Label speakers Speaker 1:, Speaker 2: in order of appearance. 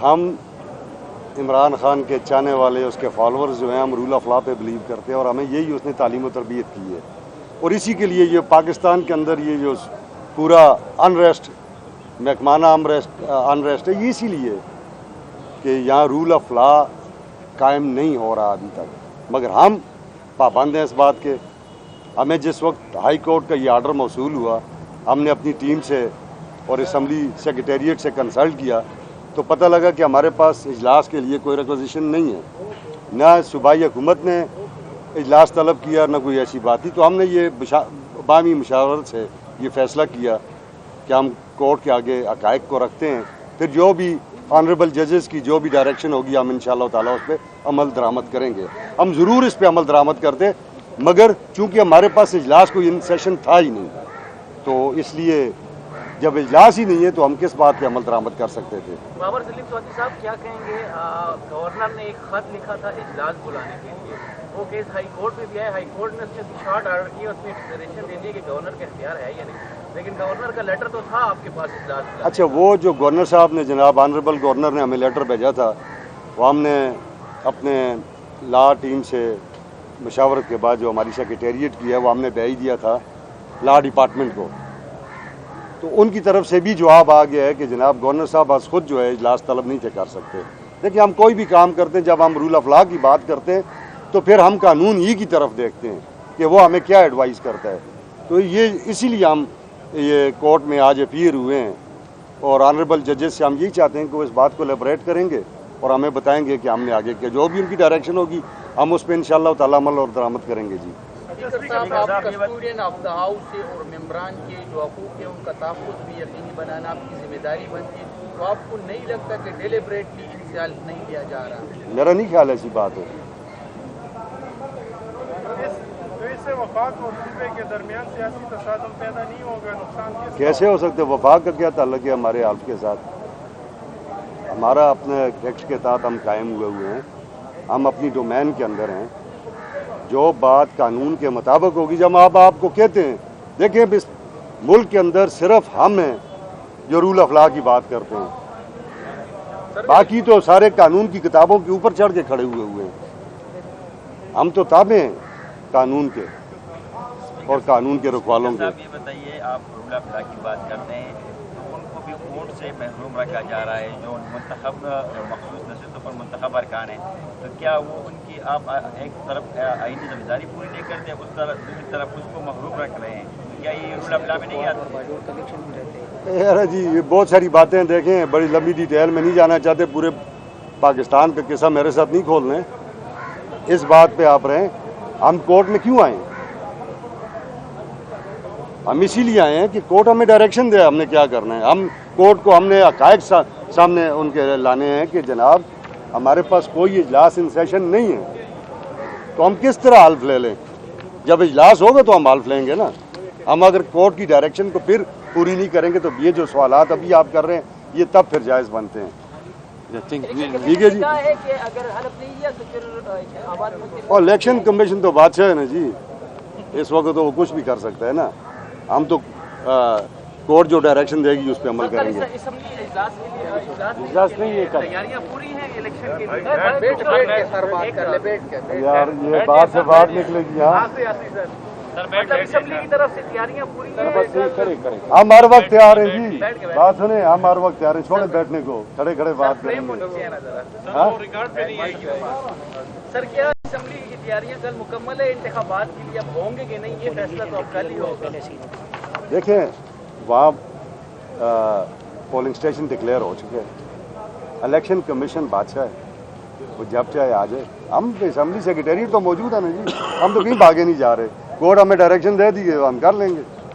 Speaker 1: ہم عمران خان کے چاہنے والے اس کے فالورز جو ہیں ہم رول آف لا پہ بلیو کرتے ہیں اور ہمیں یہی اس نے تعلیم و تربیت کی ہے اور اسی کے لیے یہ پاکستان کے اندر یہ جو پورا انریسٹ محکمانہ انریسٹ ہے یہ اسی لیے کہ یہاں رول آف لا قائم نہیں ہو رہا ابھی تک، مگر ہم پابند ہیں اس بات کے۔ ہمیں جس وقت ہائی کورٹ کا یہ آرڈر موصول ہوا ہم نے اپنی ٹیم سے اور اسمبلی سیکریٹریٹ سے کنسلٹ کیا تو پتہ لگا کہ ہمارے پاس اجلاس کے لیے کوئی ریکوزیشن نہیں ہے، نہ صوبائی حکومت نے اجلاس طلب کیا نہ کوئی ایسی بات تھی، تو ہم نے یہ باہمی مشاورت سے یہ فیصلہ کیا کہ ہم کورٹ کے آگے حقائق کو رکھتے ہیں، پھر جو بھی آنریبل ججز کی جو بھی ڈائریکشن ہوگی ہم انشاءاللہ تعالیٰ اس پہ عمل درآمد کریں گے۔ ہم ضرور اس پہ عمل درآمد کرتے، مگر چونکہ ہمارے پاس اجلاس کوئی ان سیشن تھا ہی نہیں، تو اس لیے جب اجلاس ہی نہیں ہے تو ہم کس بات پہ عمل درآمد کر سکتے تھے۔
Speaker 2: بابر سلیم چودھری صاحب کیا کہیں گے؟ گورنر نے ایک خط لکھا تھا اجلاس بلانے کے لیے، وہ کیس ہائی کورٹ میں بھی ہے، ہائی کورٹ نے اس میں شارٹ آرڈر کیا، اس میں ڈکلریشن دے دی کہ گورنر کا اختیار ہے یا نہیں، لیکن گورنر کا لیٹر تو تھا آپ کے پاس اجلاس بلانے۔
Speaker 1: اچھا، وہ جو گورنر صاحب نے جناب آنریبل گورنر نے ہمیں لیٹر بھیجا تھا وہ ہم نے اپنے لا ٹیم سے مشاورت کے بعد جو ہماری سیکریٹریٹ کی ہے وہ ہم نے بھیج دیا تھا لا ڈپارٹمنٹ کو، تو ان کی طرف سے بھی جواب آ گیا ہے کہ جناب گورنر صاحب آج خود جو ہے اجلاس طلب نہیں تھے کر سکتے۔ دیکھیں ہم کوئی بھی کام کرتے ہیں جب ہم رول آف لا کی بات کرتے ہیں تو پھر ہم قانون ہی کی طرف دیکھتے ہیں کہ وہ ہمیں کیا ایڈوائز کرتا ہے، تو یہ اسی لیے ہم یہ کورٹ میں آج اپیئر ہوئے ہیں اور آنریبل ججز سے ہم یہی چاہتے ہیں کہ وہ اس بات کو لیبریٹ کریں گے اور ہمیں بتائیں گے کہ ہم نے آگے کیا، جو بھی ان کی ڈائریکشن ہوگی ہم اس پہ انشاءاللہ تعالیٰ عمل اور درآمد کریں گے۔ جی
Speaker 3: صاحب، آپ کسٹوڈین آف دا ہاؤس سے اور ممبران کے جو حقوق ہیں ان کا تحفظ بھی یقینی بنانا آپ کی ذمہ داری بنتی ہے، تو آپ کو نہیں لگتا کہ ڈیلیبریٹلی انسیال نہیں لیا جا رہا؟
Speaker 1: میرا نہیں خیال ایسی بات ہے۔
Speaker 4: اس سے وفاق اور صوبے کے درمیان سیاسی تصادم پیدا نہیں ہوگا؟ نقصان
Speaker 1: کیسے ہو سکتے؟ وفاق کا کیا تعلق ہے ہمارے حلف کے ساتھ؟ ہمارا اپنے ایکٹ کے تحت ہم قائم ہوئے ہیں، ہم اپنی ڈومین کے اندر ہیں، جو بات قانون کے مطابق ہوگی۔ جب آپ کو کہتے ہیں، دیکھیں اس ملک کے اندر صرف ہم ہیں جو رول آف لا کی بات کرتے ہیں، باقی تو سارے قانون کی کتابوں کے اوپر چڑھ کے کھڑے ہوئے ہیں، ہم تو تابع ہیں قانون کے اور قانون کے رکھوالوں کے۔
Speaker 5: یہ بتائیے، آپ رول آف لا کی بات کرتے ہیں تو ان کو بھی ووٹ سے محروم رکھا جا رہا ہے، جو منتخب مخصوص نشستوں پر منتخب ارکان ہیں، تو کیا وہ ان کی آپ ایک طرف آئینی ذمہ داری پوری نہیں کرتے، اس طرف دوسری طرف اس کو محروم رکھ رہے ہیں؟ کیا یہ رول آف لا میں نہیں آتا؟
Speaker 1: یار جی یہ بہت ساری باتیں، دیکھیں بڑی لمبی ڈیٹیل میں نہیں جانا چاہتے، پورے پاکستان کا قصہ میرے ساتھ نہیں کھولنا ہے، اس بات پہ آپ رہیں۔ ہم کورٹ میں کیوں آئے ہیں؟ ہم اسی لیے آئے ہیں کہ کورٹ ہمیں ڈائریکشن دے ہم نے کیا کرنا ہے۔ ہم کورٹ کو ہم نے حقائق سامنے ان کے لانے ہیں کہ جناب ہمارے پاس کوئی اجلاس ان سیشن نہیں ہے، تو ہم کس طرح حلف لے لیں؟ جب اجلاس ہوگا تو ہم حلف لیں گے نا۔ ہم اگر کورٹ کی ڈائریکشن کو پھر پوری نہیں کریں گے تو یہ جو سوالات ابھی آپ کر رہے ہیں یہ تب پھر جائز بنتے ہیں۔ ٹھیک ہے جی، اور الیکشن کمیشن تو بادشاہ ہے نا جی، اس وقت تو وہ کچھ بھی کر سکتا ہے نا، ہم تو کورٹ جو ڈائریکشن دے گی اس پہ عمل کریں گے۔ اجلاس نہیں ہے
Speaker 2: تیاریاں پوری ہیں الیکشن کے لیے؟
Speaker 1: یار یہ بات سے بات نکلے گی۔ ہاں
Speaker 2: اسمبلی کی طرف سے تیاریاں پوری ہیں؟
Speaker 1: ہم ہر وقت تیار ہیں جی، بات سنیں، ہم ہر وقت تیار ہیں، چھوڑیں بیٹھنے کو، کھڑے کھڑے بات کریں گے۔
Speaker 2: سر کیا اسمبلی کی تیاریاں کل مکمل ہے؟ انتخابات کے لیے اب ہوں گے کہ نہیں، یہ فیصلہ تو اب کل ہی ہوگا۔
Speaker 1: دیکھیں وہاں پولنگ اسٹیشن ڈکلیئر ہو چکے ہیں، الیکشن کمیشن بادشاہ ہے، وہ جب چاہے آ جائے۔ ہم اسمبلی سیکریٹریٹ تو موجود ہے نا جی، ہم تو کہیں بھاگے نہیں جا رہے، کورٹ ہمیں ڈائریکشن دے دی ہے ہم کر لیں گے۔